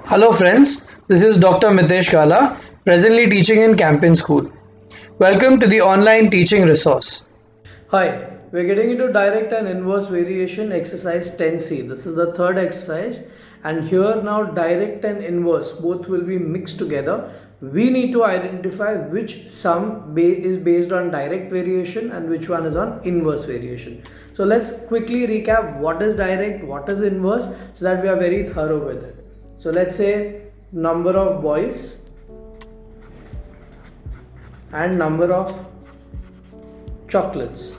Hello friends, this is Dr. Mitesh Kala, presently teaching in Campaign School. Welcome to the online teaching resource. Hi, we're getting into direct and inverse variation exercise 10C. This is the third exercise, and here now direct and inverse both will be mixed together. We need to identify which sum is based on direct variation and which one is on inverse variation. So let's quickly recap what is direct, what is inverse, so that we are very thorough with it. So let's say number of boys and number of chocolates.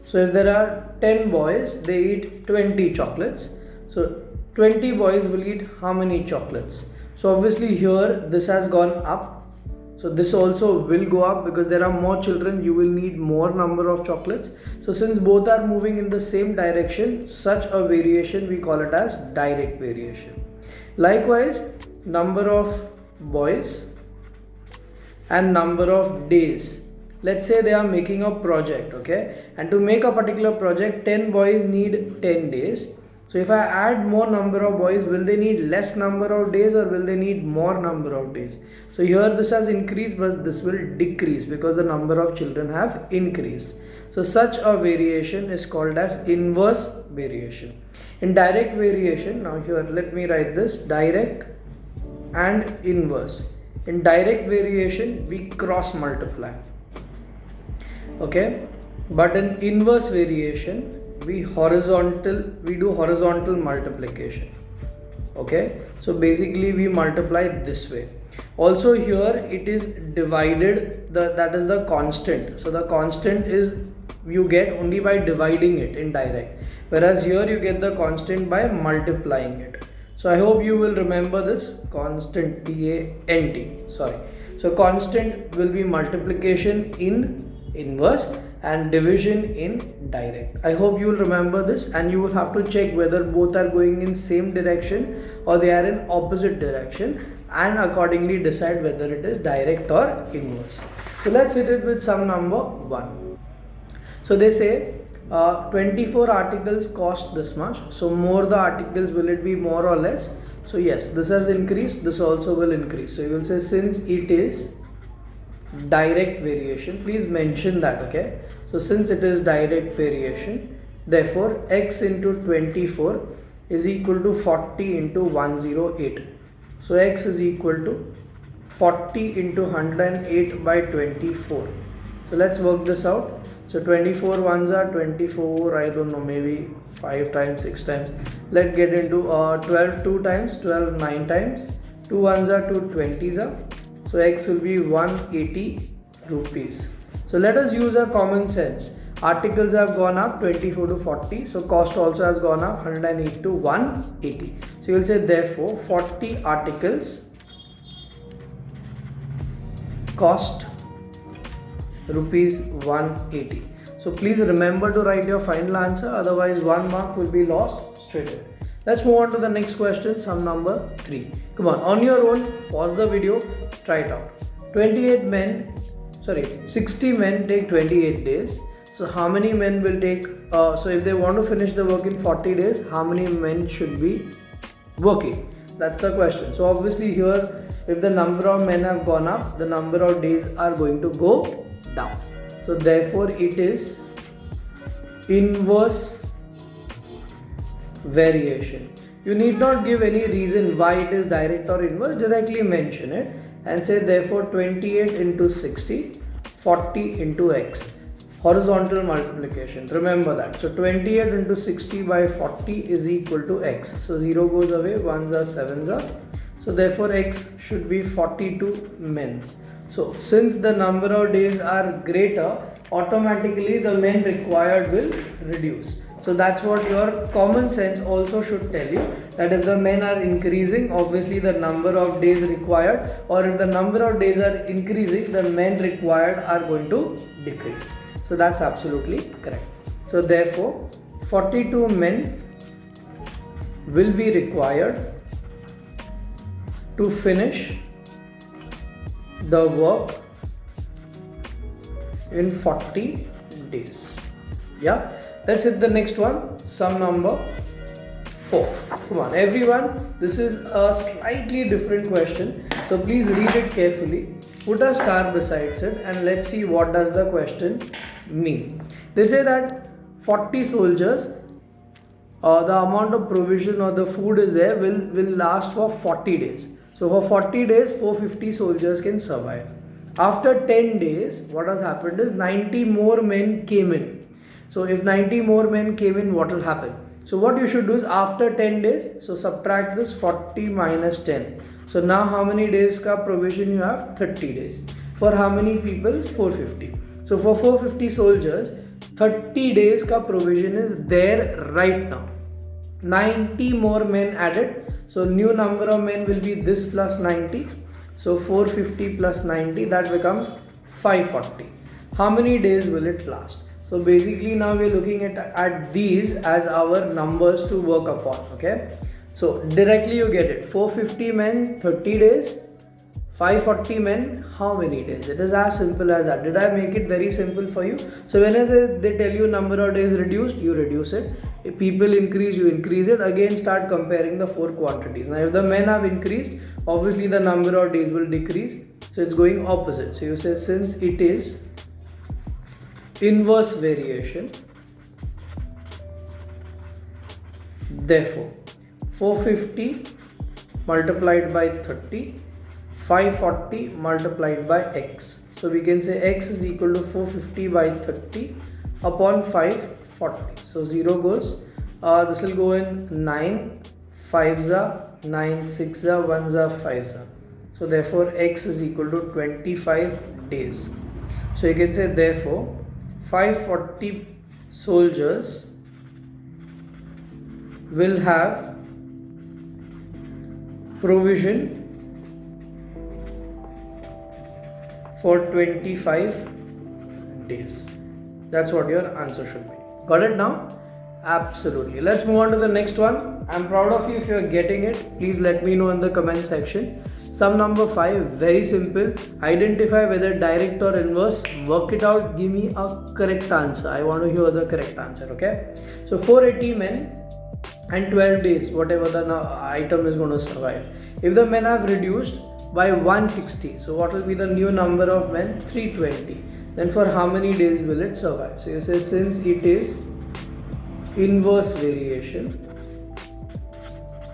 So if there are 10 boys, they eat 20 chocolates. So 20 boys will eat how many chocolates? So obviously here this has gone up. So this also will go up because there are more children, you will need more number of chocolates. So since both are moving in the same direction, such a variation we call it as direct variation. Likewise, number of boys and number of days. Let's say they are making a project, okay, and to make a particular project 10 boys need 10 days. So if I add more number of boys, will they need less number of days or will they need more number of days? So here this has increased, but this will decrease because the number of children have increased. So such a variation is called as inverse variation. In direct variation, now here let me write this: direct and inverse. In direct variation we cross multiply, okay, but in inverse variation we do horizontal multiplication, okay. So basically we multiply this way. Also here it is divided, that is the constant. So the constant is you get only by dividing it in direct, whereas here you get the constant by multiplying it. So I hope you will remember this constant, T-A-N-T, sorry. So constant will be multiplication in inverse and division in direct. I hope you will remember this, and you will have to check whether both are going in same direction or they are in opposite direction, and accordingly decide whether it is direct or inverse. So let's hit it with sum number 1. So they say 24 articles cost this much. So more the articles, will it be more or less? So yes, this has increased, this also will increase. So you will say since it is direct variation, please mention that, okay. So since it is direct variation, therefore x into 24 is equal to 40 into 108. So x is equal to 40 into 108 by 24. So let's work this out. So 24 ones are 24, I don't know, maybe 5 times, 6 times. Let's get into 12 2 times, 12 9 times, 2 ones are 2 20s are. So x will be 180 rupees. So let us use our common sense. Articles have gone up 24 to 40. So cost also has gone up 108 to 180. So you will say therefore 40 articles cost rupees 180. So please remember to write your final answer, otherwise 1 mark will be lost straight away. Let's move on to the next question, sum number 3. Come on your own, pause the video, try it out. 60 men take 28 days. So how many men will take, so if they want to finish the work in 40 days, how many men should be working? That's the question. So obviously here, if the number of men have gone up, the number of days are going to go down. So therefore it is inverse variation. You need not give any reason why it is direct or inverse, directly mention it and say therefore 28 into 60, 40 into x. Horizontal multiplication, remember that. So 28 into 60 by 40 is equal to x. So 0 goes away, 1s are 7s are. So therefore x should be 42 men. So since the number of days are greater, automatically the men required will reduce. So that's what your common sense also should tell you, that if the men are increasing, obviously the number of days required, or if the number of days are increasing, the men required are going to decrease. So that's absolutely correct. So therefore 42 men will be required to finish the work in 40 days. Yeah, let's hit the next one, sum number 4. Come on, everyone. This is a slightly different question. So please read it carefully. Put a star beside it and let's see what does the question mean. They say that 40 soldiers, the amount of provision or the food is there will last for 40 days. So for 40 days, 450 soldiers can survive. After 10 days, what has happened is 90 more men came in. So if 90 more men came in, what will happen? So what you should do is after 10 days, so subtract this 40 minus 10. So now how many days ka provision you have? 30 days. For how many people? 450. So for 450 soldiers, 30 days ka provision is there right now. 90 more men added. So new number of men will be this plus 90. So 450 plus 90, that becomes 540. How many days will it last? So basically now we are looking at these as our numbers to work upon. Okay. So directly you get it. 450 men, 30 days. 540 men, how many days? It is as simple as that. Did I make it very simple for you? So whenever they tell you number of days reduced, you reduce it. If people increase, you increase it. Again, start comparing the 4 quantities. Now if the men have increased, obviously the number of days will decrease. So it's going opposite. So you say since it is inverse variation, therefore 450 multiplied by 30, 540 multiplied by x. So we can say x is equal to 450 by 30 upon 540. So 0 goes, this will go in 9, 5s are 9, 6s are 1s are 5s are. So therefore x is equal to 25 days. So you can say therefore 540 soldiers will have provision for 25 days. That's what your answer should be. Got it now? Absolutely. Let's move on to the next one. I'm proud of you if you're getting it. Please let me know in the comment section. Sum number 5, very simple. Identify whether direct or inverse. Work it out. Give me a correct answer. I want to hear the correct answer. Okay. So 480 men and 12 days, whatever the item is going to survive. If the men have reduced by 160, so what will be the new number of men? 320. Then for how many days will it survive? So you say since it is inverse variation,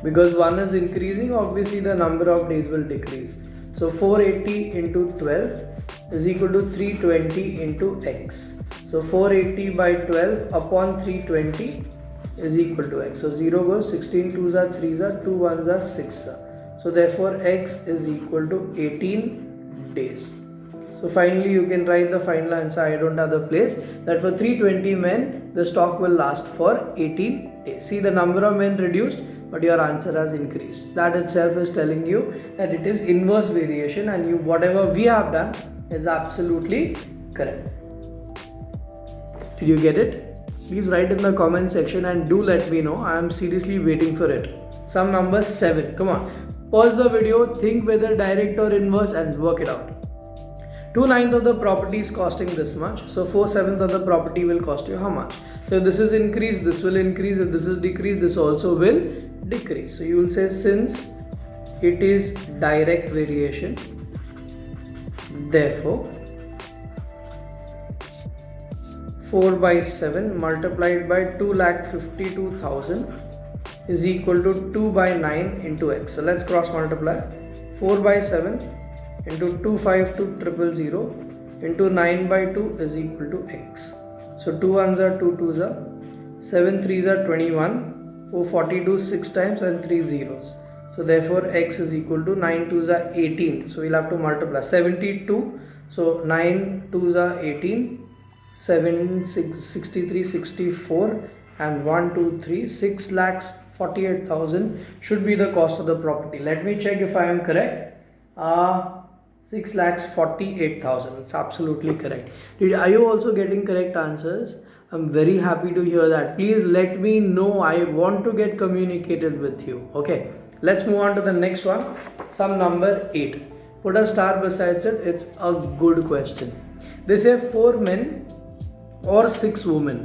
because one is increasing, obviously the number of days will decrease. So 480 into 12 is equal to 320 into x. So 480 by 12 upon 320 is equal to x. So 0 goes, 16 2s are 3s are, 2 1s are 6s are. So therefore x is equal to 18 days. So finally you can write the final answer. I don't have the place. That for 320 men, the stock will last for 18 days. See, the number of men reduced, but your answer has increased. That itself is telling you that it is inverse variation, and whatever we have done is absolutely correct. Did you get it? Please write in the comment section and do let me know. I am seriously waiting for it. Sum number 7. Come on. Pause the video, think whether direct or inverse and work it out. 2/9 of the property is costing this much. So 4/7 of the property will cost you how much? So if this is increased, this will increase. If this is decreased, this also will decrease. So you will say since it is direct variation, therefore 4/7 multiplied by 2,52,000 is equal to 2/9 into x. So let's cross multiply. 4/7 into 252,000 into 9/2 is equal to x. So 2 1s are 2 2s are, 7 3s are 21, 442 6 times and 3 zeros. So therefore x is equal to 9 2s are 18. So we'll have to multiply 72. So 9 2s are 18, 7 6 63 64 and 1 2 3 6,48,000 should be the cost of the property. Let me check if I am correct. 6,48,000. It's absolutely correct. Are you also getting correct answers? I'm very happy to hear that. Please let me know. I want to get communicated with you. Okay, let's move on to the next one. Sum number 8. Put a star beside it. It's a good question. They say 4 men or 6 women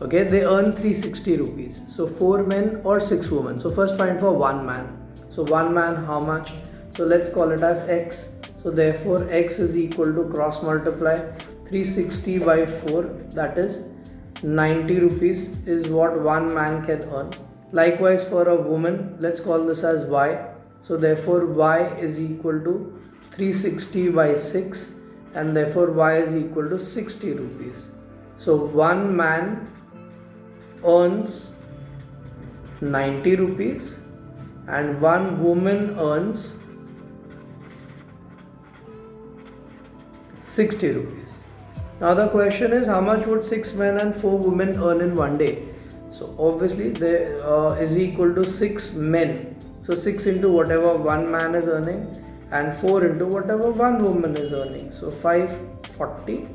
Okay, they earn 360 rupees. So 4 men or 6 women. So first find for 1 man. So 1 man how much? So let's call it as x. So therefore x is equal to cross multiply 360 by 4, that is 90 rupees is what 1 man can earn. Likewise for a woman, let's call this as y. So therefore y is equal to 360 by 6 and therefore y is equal to 60 rupees. So 1 man earns 90 rupees and 1 woman earns 60 rupees. Now the question is, how much would 6 men and 4 women earn in one day? So obviously there is equal to 6 men. So 6 into whatever 1 man is earning and 4 into whatever 1 woman is earning. So 540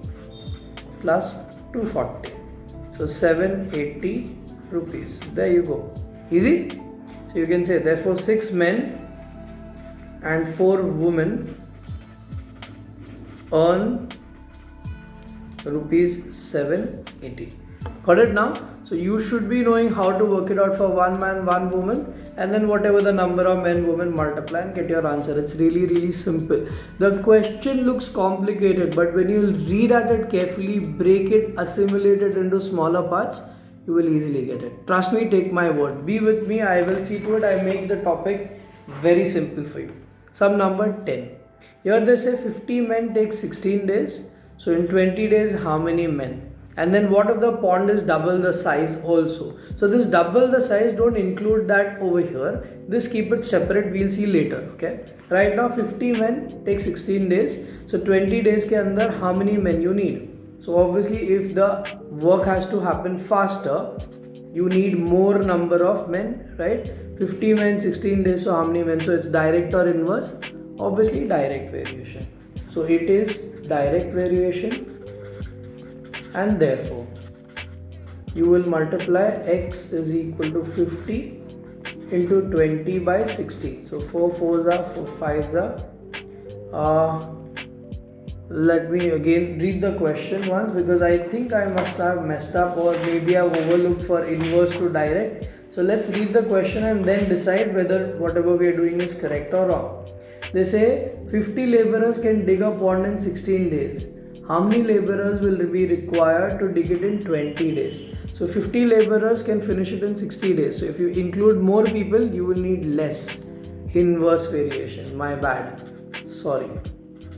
plus 240. So 780 rupees. There you go. Easy? So you can say therefore 6 men and 4 women earn rupees 780. Got it now? So you should be knowing how to work it out for 1 man, 1 woman, and then whatever the number of men, women, multiply and get your answer. It's really simple. The question looks complicated, but when you read at it carefully, break it, assimilate it into smaller parts, you will easily get it. Trust me, take my word. Be with me. I will see to it I make the topic very simple for you. Sum number 10. Here they say 50 men take 16 days. So in 20 days, how many men? And then what if the pond is double the size also? So this double the size, don't include that over here. This keep it separate, we'll see later. Okay. Right now 50 men take 16 days. So 20 days ke andar how many men you need? So obviously if the work has to happen faster, you need more number of men, right? 50 men, 16 days, so how many men? So it's direct or inverse? Obviously direct variation. So it is direct variation, and therefore you will multiply x is equal to 50 into 20 by 60. So 4 4s are 4 5s are. Let me again read the question once, because I think I must have messed up or maybe I've overlooked for inverse to direct. So let's read the question and then decide whether whatever we are doing is correct or wrong. They say 50 laborers can dig a pond in 16 days. How many laborers will be required to dig it in 20 days? So 50 laborers can finish it in 60 days. So if you include more people, you will need less. Inverse variation. My bad. Sorry.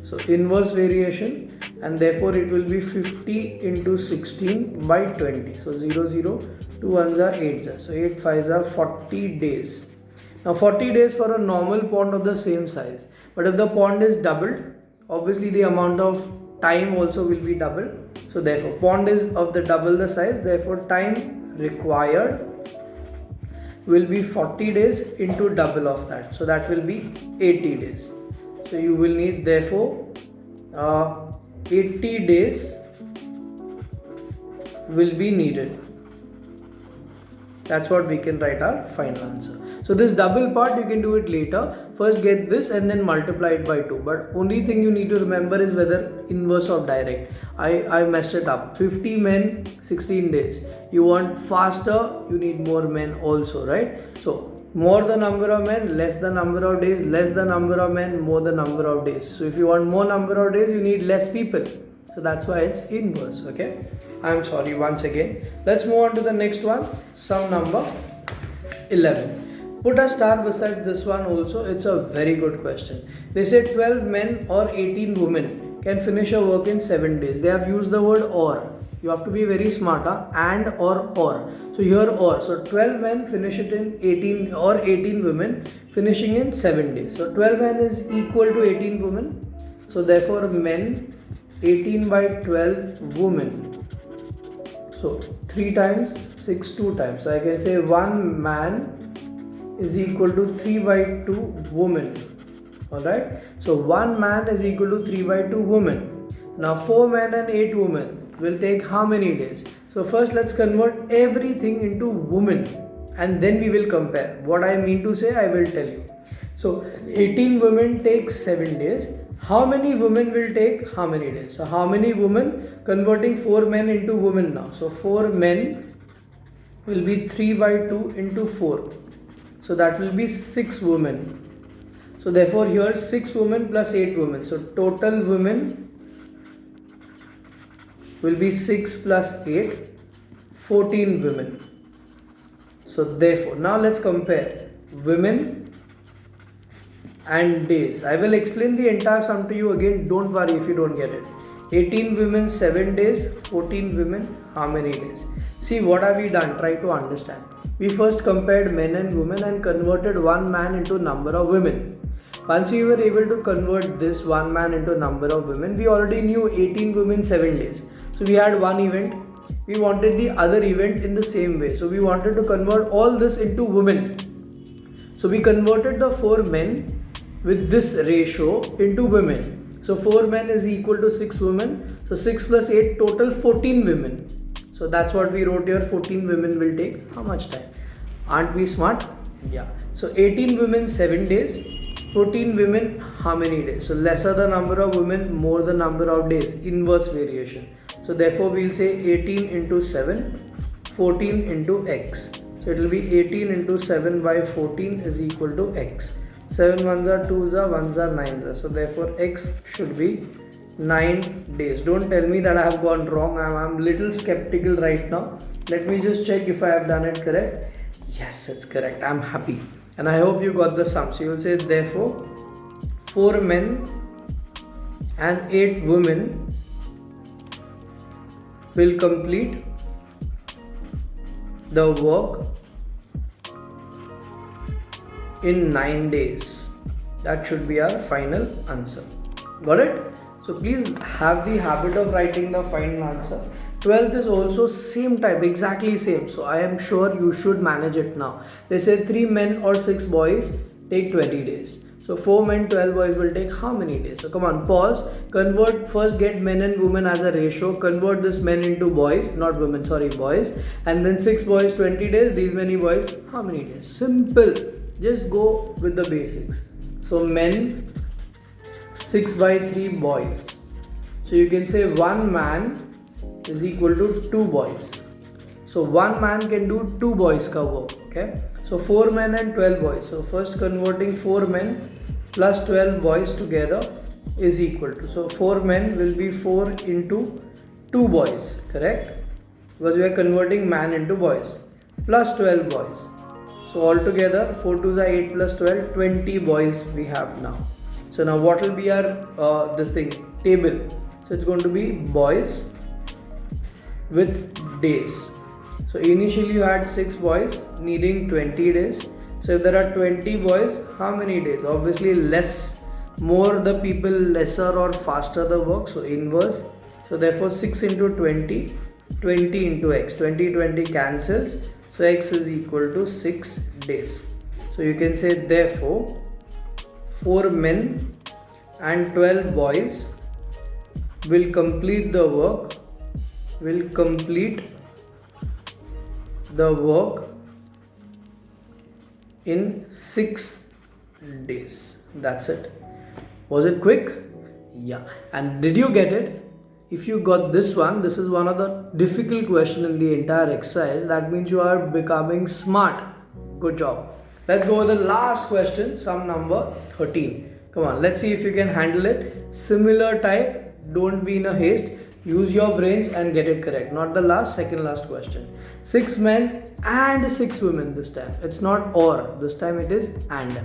So inverse variation, and therefore it will be 50 into 16 by 20. So 0 0, 2 1s are 8s. So 8 5s are 40 days. Now 40 days for a normal pond of the same size. But if the pond is doubled, obviously the amount of time also will be doubled. So therefore pond is of the double the size, therefore time required will be 40 days into double of that. So that will be 80 days. So you will need therefore 80 days will be needed. That's what we can write our final answer. So this double part you can do it later. First get this and then multiply it by 2. But only thing you need to remember is whether inverse or direct. I messed it up. 50 men, 16 days. You want faster, you need more men also, right? So more the number of men, less the number of days, less the number of men, more the number of days. So if you want more number of days, you need less people. So that's why it's inverse, okay? I'm sorry once again. Let's move on to the next one. Sum number 11. Put a star besides this one also. It's a very good question. They say 12 men or 18 women can finish a work in 7 days. They have used the word or. You have to be very smart, and or. So here or. So 12 men finish it in 18 or 18 women finishing in 7 days. So 12 men is equal to 18 women. So therefore men 18 by 12 women. So 3 times 6 2 times. So I can say 1 man is equal to 3 by 2 women. Alright. So 1 man is equal to 3 by 2 women. Now 4 men and 8 women will take how many days? So first let's convert everything into women and then we will compare. What I mean to say, I will tell you. So 18 women take 7 days. How many women will take how many days? So how many women? Converting 4 men into women now. So 4 men will be 3 by 2 into 4. So that will be 6 women. So therefore here 6 women plus 8 women. So total women will be 6 plus 8, 14 women. So therefore now let's compare women and days. I will explain the entire sum to you again, don't worry if you don't get it. 18 women 7 days, 14 women how many days? See, what have we done? Try to understand. We first compared men and women and converted one man into number of women. Once we were able to convert this one man into number of women, we already knew 18 women 7 days. So we had one event. We wanted the other event in the same way. So we wanted to convert all this into women. So we converted the 4 men with this ratio into women. So 4 men is equal to 6 women. So 6 plus 8 total 14 women. So that's what we wrote here. 14 women will take how much time? Aren't we smart? Yeah. So 18 women 7 days. 14 women how many days? So lesser the number of women, more the number of days. Inverse variation. So therefore we'll say 18 into 7, 14 into x. So it will be 18 into 7 by 14 is equal to x. 7 ones are 2s are 1s are 9s are. So therefore x should be 9 days. Don't tell me that I have gone wrong. I'm little skeptical right now. Let me just check if I have done it correct. Yes, it's correct. I'm happy. And I hope you got the sum. So you will say therefore 4 men and 8 women will complete the work in 9 days. That should be our final answer. Got it? So please have the habit of writing the final answer. 12th is also same type, exactly same. So I am sure you should manage it now. They say 3 men or 6 boys take 20 days. So 4 men, 12 boys will take how many days? So come on, pause, convert, first get men and women as a ratio, convert this men into boys, not women, sorry, boys. And then 6 boys, 20 days, these many boys, how many days? Simple, just go with the basics. So men, 6 by 3 boys. So you can say 1 man is equal to 2 boys. So 1 man can do 2 boys ka work, okay? So 4 men and 12 boys. So first converting 4 men plus 12 boys together is equal to. So 4 men will be 4 into 2 boys, correct? Because we are converting man into boys plus 12 boys. So altogether 4 2s are 8 plus 12, 20 boys we have now. So now what will be our table? So it's going to be boys with days. So initially you had 6 boys needing 20 days. So if there are 20 boys, how many days? Obviously less, more the people, lesser or faster the work. So inverse. So therefore 6 into 20, 20 into x. 20 cancels. So x is equal to 6 days. So you can say therefore 4 men and 12 boys will complete the work in 6 days. That's it. Was it quick? Yeah. And did you get it? If you got this one, this is one of the difficult questions in the entire exercise. That means you are becoming smart. Good job. Let's go with the last question, sum number 13. Come on, let's see if you can handle it. Similar type, don't be in a haste. Use your brains and get it correct. Not the second last question. 6 men and 6 women this time. It's not or, this time it is and.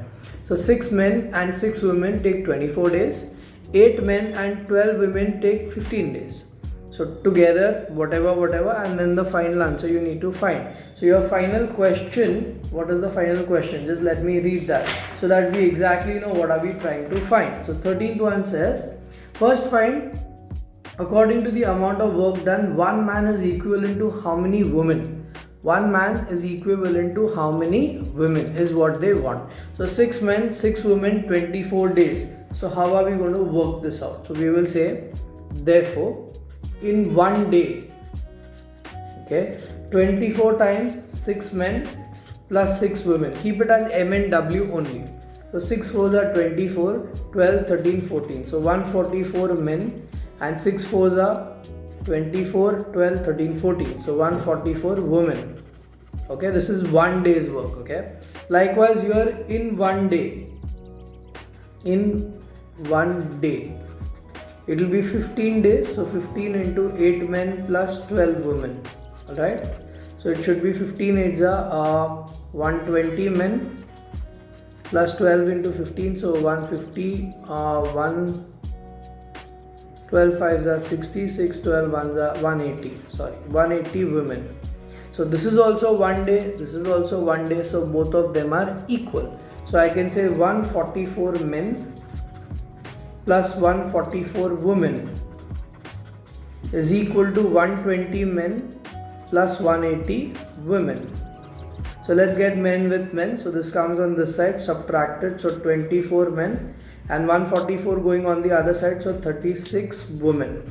So 6 men and 6 women take 24 days. 8 men and 12 women take 15 days. So together, whatever, and then the final answer you need to find. So your final question, what is the final question? Just let me read that so that we exactly know what are we trying to find. So 13th one says, first find, according to the amount of work done, 1 man is equivalent to how many women? 1 man is equivalent to how many women is what they want. So 6 men, 6 women, 24 days. So how are we going to work this out? So we will say, therefore, in 1 day, okay, 24 times 6 men plus 6 women. Keep it as M and W only. So 6 4s are 24, 12, 13, 14. So 144 men and 6 4s are 24, 12, 13, 14. So 144 women. Okay, this is 1 day's work. Okay, likewise here in 1 day, it will be 15 days. So 15 into 8 men plus 12 women. Alright, so it should be 15 8s are 120 men plus 12 into 15, so 150, 12 5s are 60, 6 12 1s are 180, 180 women. So this is also 1 day, this is also 1 day, so both of them are equal. So I can say 144 men plus 144 women is equal to 120 men plus 180 women. So let's get men with men. So this comes on this side, subtracted, so 24 men, and 144 going on the other side, so 36 women.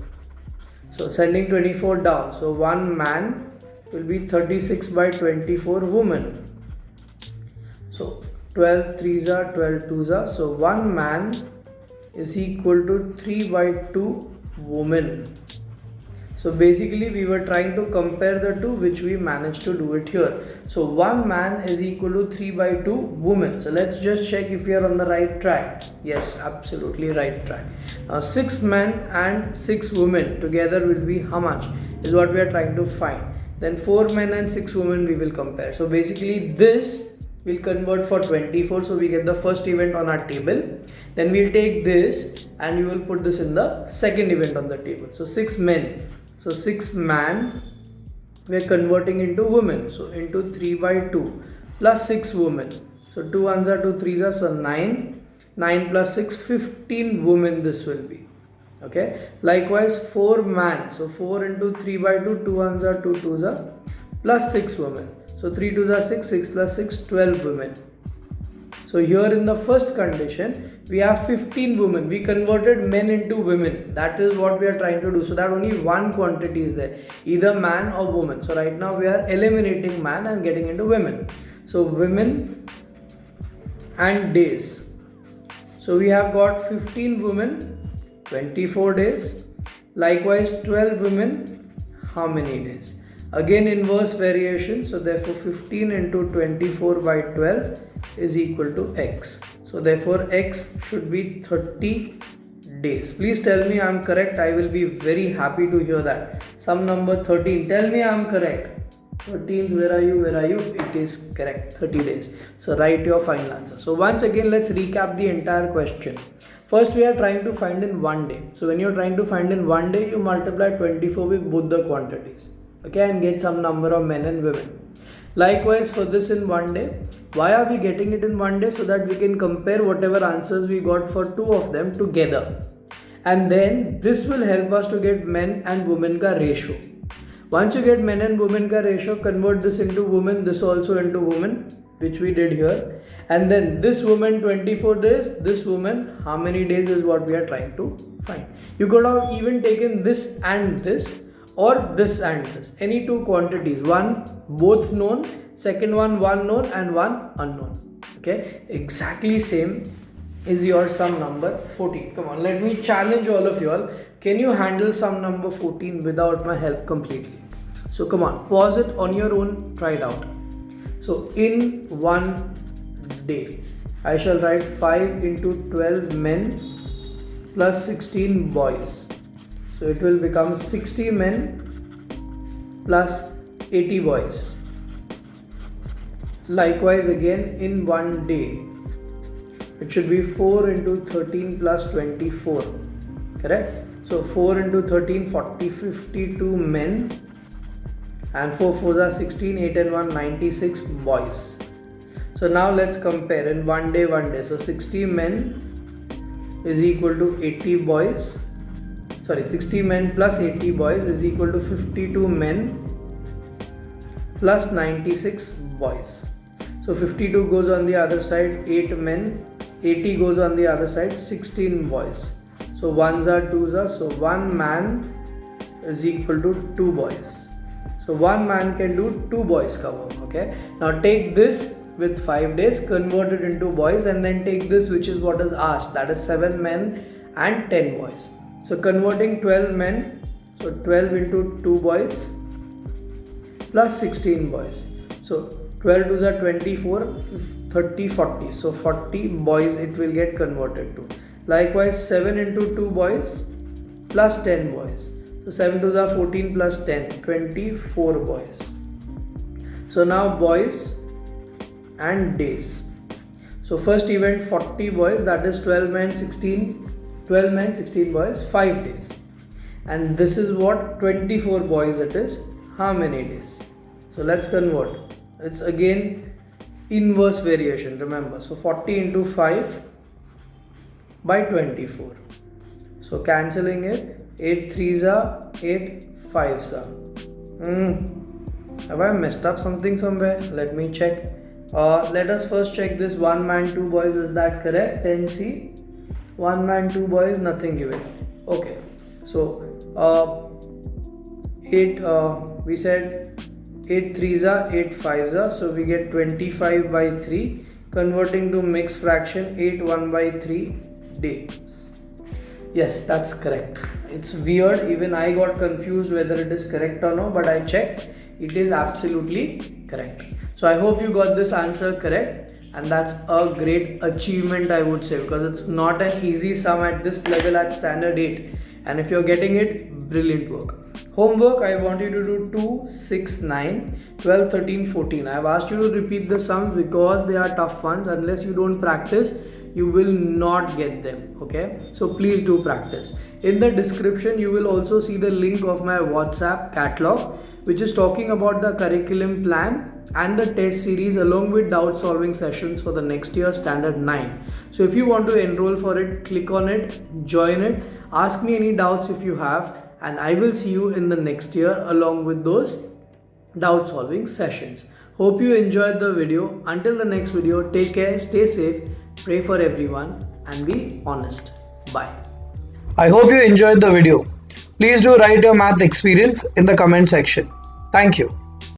So sending 24 down, so one man will be 36 by 24 women. So 12 3s are 12 2s are, so one man is equal to 3 by 2 women. So basically we were trying to compare the two, which we managed to do it here. So one man is equal to 3 by 2 women. So let's just check if we are on the right track. Yes, absolutely right track. Now 6 men and 6 women together will be how much is what we are trying to find. Then 4 men and 6 women we will compare. So basically this will convert for 24, so we get the first event on our table. Then we'll take this and we will put this in the second event on the table. So 6 men, so 6 man we are converting into women, so into 3 by 2 plus 6 women, so 2 ones are 2 3s are, so 9 plus 6 15 women this will be. Okay, likewise 4 man, so 4 into 3 by 2, 2 ones are 2 2s are, plus 6 women, so 3 2s are 6, 6 plus 6 12 women. So here in the first condition we have 15 women, we converted men into women, that is what we are trying to do, so that only one quantity is there, either man or woman. So right now we are eliminating man and getting into women. So women and days, so we have got 15 women 24 days, likewise 12 women how many days, again inverse variation, so therefore 15 into 24 by 12 is equal to x. So therefore x should be 30 days. Please tell me I am correct, I will be very happy to hear that. Some number 13, tell me I am correct. 13, where are you, it is correct, 30 days. So write your final answer. So once again let's recap the entire question. First we are trying to find in 1 day. So when you are trying to find in 1 day, you multiply 24 with both the quantities, okay, and get some number of men and women. Likewise for this in 1 day, why are we getting it in 1 day? So that we can compare whatever answers we got for two of them together, and then this will help us to get men and women ka ratio. Once you get men and women ka ratio, convert this into women, this also into women, which we did here, and then this woman 24 days, this woman how many days is what we are trying to find. You could have even taken this and this, or this and this, any two quantities, one both known, second one known and one unknown. Okay, exactly same is your sum number 14. Come on, let me challenge all of you all. Can you handle sum number 14 without my help completely? So come on, pause it on your own, try it out. So in 1 day I shall write 5 into 12 men plus 16 boys. So it will become 60 men plus 80 boys. Likewise again in 1 day, it should be 4 into 13 plus 24, correct? So 4 into 13, 40, 52 men, and 4 4s are 16, 8 and 1, 96 boys. So now let's compare in 1 day. So 60 men is equal to 80 boys. 60 men plus 80 boys is equal to 52 men plus 96 boys. So 52 goes on the other side, 8 men, 80 goes on the other side, 16 boys. So ones are twos are, so one man is equal to 2 boys. So one man can do 2 boys cover. Okay, now take this with 5 days, convert it into boys, and then take this which is what is asked, that is 7 men and 10 boys. So converting 12 men, so 12 into 2 boys plus 16 boys. So 12 twos are 24, 30, 40. So 40 boys it will get converted to. Likewise 7 into 2 boys plus 10 boys. So 7 twos are 14 plus 10, 24 boys. So now boys and days. So first event 40 boys, that is 12 men 16 boys, 5 days. And this is what 24 boys it is, how many days? So let's convert. It's again inverse variation, remember. So 40 into 5 by 24. So cancelling it, 8 threes are 8 fives are. Have I messed up something somewhere? Let me check. Let us first check this 1 man 2 boys, is that correct? 10C, 1 man 2 boys, nothing given. Okay, so 8 we said 8 threes are 8 fives are, so we get 25 by 3, converting to mixed fraction 8 1 by 3 days. Yes, that's correct. It's weird, even I got confused whether it is correct or no, but I checked, it is absolutely correct. So I hope you got this answer correct, and that's a great achievement, I would say, because it's not an easy sum at this level at standard 8, and if you're getting it, brilliant work. Homework, I want you to do 2, 6, 9, 12, 13, 14. I've asked you to repeat the sums because they are tough ones. Unless you don't practice, you will not get them. Okay, so please do practice. In the description you will also see the link of my WhatsApp catalog, which is talking about the curriculum plan and the test series along with doubt solving sessions for the next year standard 9. So if you want to enroll for it, click on it, join it, ask me any doubts if you have, and I will see you in the next year along with those doubt solving sessions. Hope you enjoyed the video. Until the next video, take care, stay safe, pray for everyone, and be honest. Bye. I hope you enjoyed the video. Please do write your math experience in the comment section. Thank you.